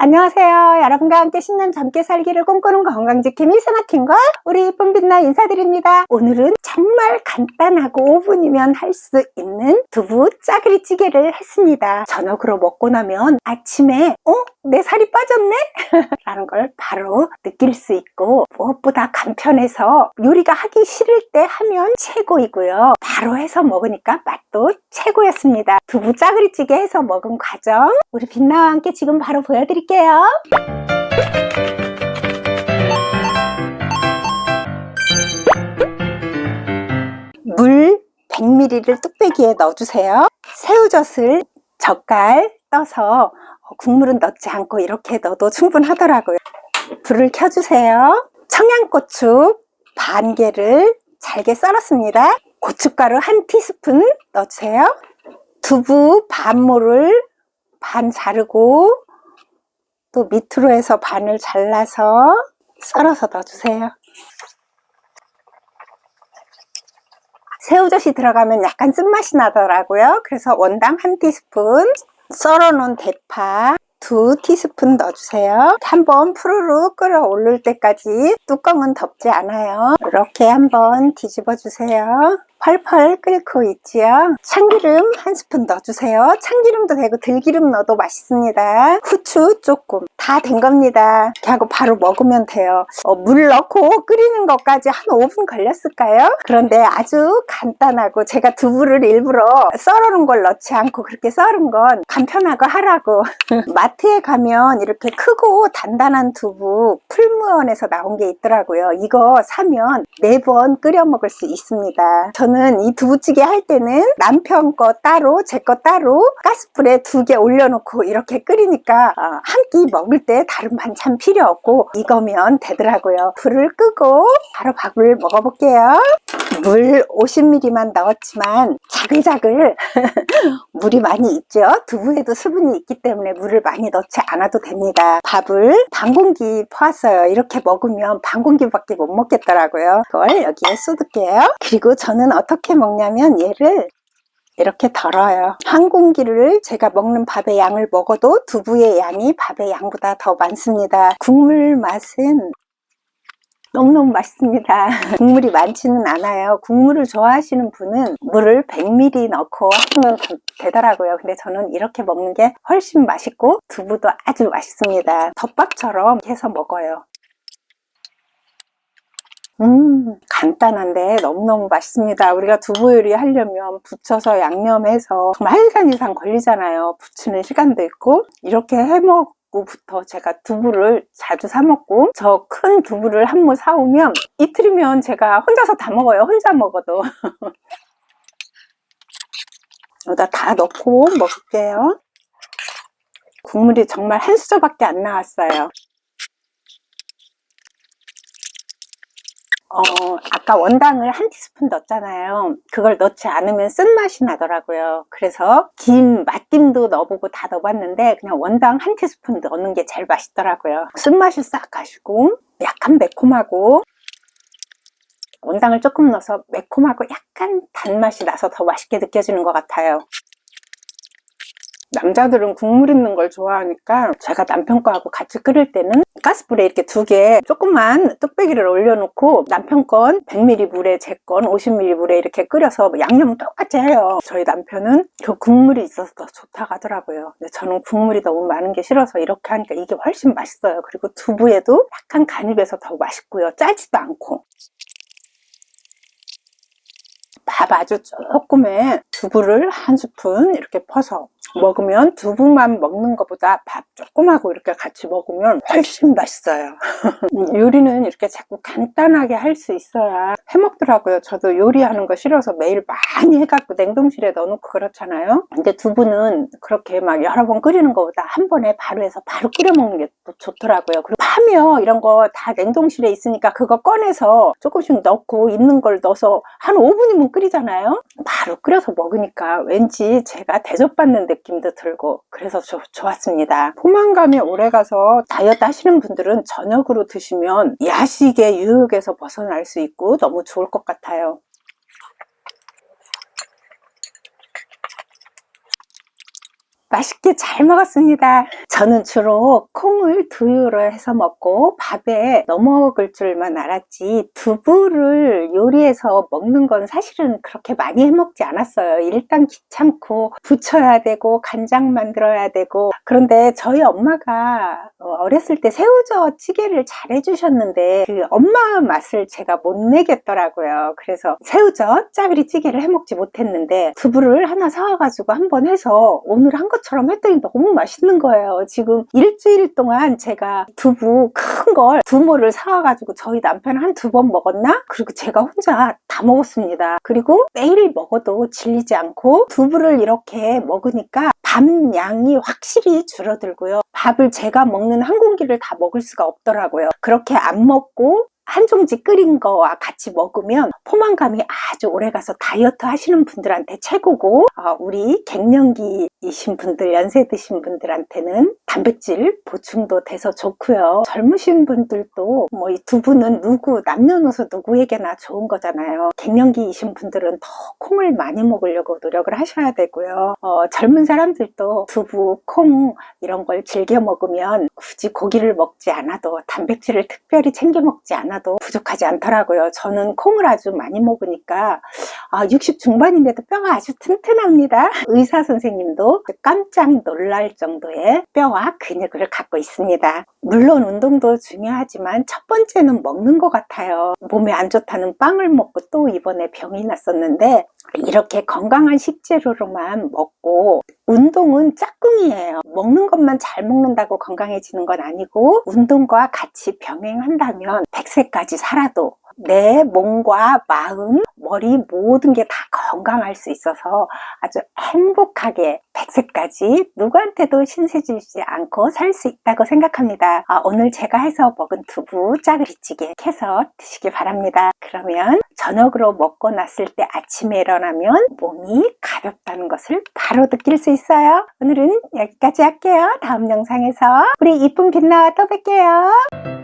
안녕하세요. 여러분과 함께 신나는 젊게 살기를 꿈꾸는 건강지킴이 스마킹과 우리 이쁜 빛나 인사드립니다. 오늘은 정말 간단하고 5분이면 할 수 있는 두부 짜글이찌개를 했습니다. 저녁으로 먹고 나면 아침에 내 살이 빠졌네? 라는 걸 바로 느낄 수 있고, 무엇보다 간편해서 요리가 하기 싫을 때 하면 최고이고요. 바로 해서 먹으니까 맛도 최고였습니다. 두부 짜글이찌개 해서 먹은 과정 우리 빛나와 함께 지금 바로 보여드릴게요. 물 100ml를 뚝배기에 넣어주세요. 새우젓을 젓갈 떠서 국물은 넣지 않고 이렇게 넣어도 충분하더라고요. 불을 켜주세요. 청양고추 반 개를 잘게 썰었습니다. 고춧가루 1티스푼 넣어주세요. 두부 반모를 반 자르고 또 밑으로 해서 반을 잘라서 썰어서 넣어주세요. 새우젓이 들어가면 약간 쓴맛이 나더라고요. 그래서 원당 1티스푼, 썰어놓은 대파 2티스푼 넣어주세요. 한번 푸르르 끓어 오를 때까지 뚜껑은 덮지 않아요. 이렇게 한번 뒤집어 주세요. 펄펄 끓고 있지요. 참기름 1스푼 넣어주세요. 참기름도 되고 들기름 넣어도 맛있습니다. 후추 조금. 다 된 겁니다. 이렇게 하고 바로 먹으면 돼요. 물 넣고 끓이는 것까지 한 5분 걸렸을까요? 그런데 아주 간단하고, 제가 두부를 일부러 썰어놓은 걸 넣지 않고 그렇게 썰은 건 간편하고 하라고. 마트에 가면 이렇게 크고 단단한 두부 풀무원에서 나온 게 있더라고요. 이거 사면 4번 끓여 먹을 수 있습니다. 저는 이 두부찌개 할 때는 남편 거 따로 제 거 따로 가스불에 2개 올려놓고 이렇게 끓이니까 한 끼 먹을 때 다른 반찬 필요 없고 이거면 되더라고요. 불을 끄고 바로 밥을 먹어볼게요. 물 50ml만 넣었지만 자글자글 물이 많이 있죠. 두부에도 수분이 있기 때문에 물을 많이 넣지 않아도 됩니다. 밥을 반 공기 퍼왔어요. 이렇게 먹으면 반 공기밖에 못 먹겠더라고요. 그걸 여기에 쏟을게요. 그리고 저는 어떻게 먹냐면 얘를 이렇게 덜어요. 한 공기를 제가 먹는 밥의 양을 먹어도 두부의 양이 밥의 양보다 더 많습니다. 국물 맛은 너무너무 맛있습니다. 국물이 많지는 않아요. 국물을 좋아하시는 분은 물을 100ml 넣고 하면 되더라고요. 근데 저는 이렇게 먹는 게 훨씬 맛있고 두부도 아주 맛있습니다. 덮밥처럼 해서 먹어요. 간단한데 너무너무 맛있습니다. 우리가 두부 요리 하려면 부쳐서 양념해서 정말 1시간 이상 걸리잖아요. 부치는 시간도 있고. 이렇게 해먹고부터 제가 두부를 자주 사 먹고, 저 큰 두부를 한 모 사오면 이틀이면 제가 혼자서 다 먹어요. 혼자 먹어도. 여기다 다 넣고 먹을게요. 국물이 정말 한 수저밖에 안 나왔어요. 아까 원당을 1티스푼 넣었잖아요. 그걸 넣지 않으면 쓴맛이 나더라고요. 그래서 김, 맛김도 넣어보고 다 넣어봤는데 그냥 원당 1티스푼 넣는 게 제일 맛있더라고요. 쓴맛이 싹 가시고 약간 매콤하고, 원당을 조금 넣어서 매콤하고 약간 단맛이 나서 더 맛있게 느껴지는 것 같아요. 남자들은 국물 있는 걸 좋아하니까 제가 남편 거하고 같이 끓일 때는 가스불에 이렇게 2개 조그만 뚝배기를 올려놓고 남편 건 100ml 물에 제 건 50ml 물에 이렇게 끓여서 양념은 똑같이 해요. 저희 남편은 그 국물이 있어서 더 좋다고 하더라고요. 근데 저는 국물이 너무 많은 게 싫어서 이렇게 하니까 이게 훨씬 맛있어요. 그리고 두부에도 약간 간이 배서 더 맛있고요. 짜지도 않고. 밥 아주 조금에 두부를 1스푼 이렇게 퍼서 먹으면 두부만 먹는 것보다 밥 조금 하고 이렇게 같이 먹으면 훨씬 맛있어요. 요리는 이렇게 자꾸 간단하게 할 수 있어야 해먹더라고요. 저도 요리하는 거 싫어서 매일 많이 해갖고 냉동실에 넣어놓고 그렇잖아요. 근데 두부는 그렇게 막 여러 번 끓이는 것보다 한 번에 바로 해서 바로 끓여 먹는 게 또 좋더라고요. 그리고 파며 이런 거 다 냉동실에 있으니까 그거 꺼내서 조금씩 넣고 있는 걸 넣어서 한 5분이면 끓이잖아요. 바로 끓여서 먹으니까 왠지 제가 대접받는 느낌도 들고 그래서 좋았습니다. 포만감이 오래가서 다이어트 하시는 분들은 저녁으로 드시면 야식의 유혹에서 벗어날 수 있고 너무 좋을 것 같아요. 맛있게 잘 먹었습니다. 저는 주로 콩을 두유로 해서 먹고 밥에 넣어 먹을 줄만 알았지 두부를 요리해서 먹는 건 사실은 그렇게 많이 해 먹지 않았어요. 일단 귀찮고 부쳐야 되고 간장 만들어야 되고. 그런데 저희 엄마가 어렸을 때 새우젓 찌개를 잘 해주셨는데 그 엄마 맛을 제가 못 내겠더라고요. 그래서 새우젓 짜글이 찌개를 해 먹지 못했는데 두부를 하나 사와가지고 한번 해서 오늘 한 것처럼 했더니 너무 맛있는 거예요. 지금 일주일 동안 제가 두부 큰 걸 2모를 사와가지고 저희 남편 한 2번 먹었나? 그리고 제가 혼자 다 먹었습니다. 그리고 매일 먹어도 질리지 않고 두부를 이렇게 먹으니까 밥 양이 확실히 줄어들고요. 밥을 제가 먹는 한 공기를 다 먹을 수가 없더라고요. 그렇게 안 먹고 한 종지 끓인 거와 같이 먹으면 포만감이 아주 오래가서 다이어트 하시는 분들한테 최고고, 우리 갱년기이신 분들, 연세 드신 분들한테는 단백질 보충도 돼서 좋고요. 젊으신 분들도 뭐 이 두부는 남녀노소 누구에게나 좋은 거잖아요. 갱년기이신 분들은 더 콩을 많이 먹으려고 노력을 하셔야 되고요. 젊은 사람들도 두부, 콩 이런 걸 즐겨 먹으면 굳이 고기를 먹지 않아도 단백질을 특별히 챙겨 먹지 않아도 부족하지 않더라고요. 저는 콩을 아주 많이 먹으니까 60 중반인데도 뼈가 아주 튼튼합니다. 의사 선생님도 깜짝 놀랄 정도의 뼈와 근육을 갖고 있습니다. 물론 운동도 중요하지만 첫 번째는 먹는 것 같아요. 몸에 안 좋다는 빵을 먹고 또 이번에 병이 났었는데 이렇게 건강한 식재료로만 먹고, 운동은 짝꿍이에요. 먹는 것만 잘 먹는다고 건강해지는 건 아니고 운동과 같이 병행한다면 100세까지 살아도 내 몸과 마음, 머리 모든 게 다 건강할 수 있어서 아주 행복하게 100세까지 누구한테도 신세지지 않고 살 수 있다고 생각합니다. 오늘 제가 해서 먹은 두부 짜글이찌개 해서 드시기 바랍니다. 그러면 저녁으로 먹고 났을 때 아침에 일어나면 몸이 가볍다는 것을 바로 느낄 수 있어요. 오늘은 여기까지 할게요. 다음 영상에서 우리 이쁜 빛나와 또 뵐게요.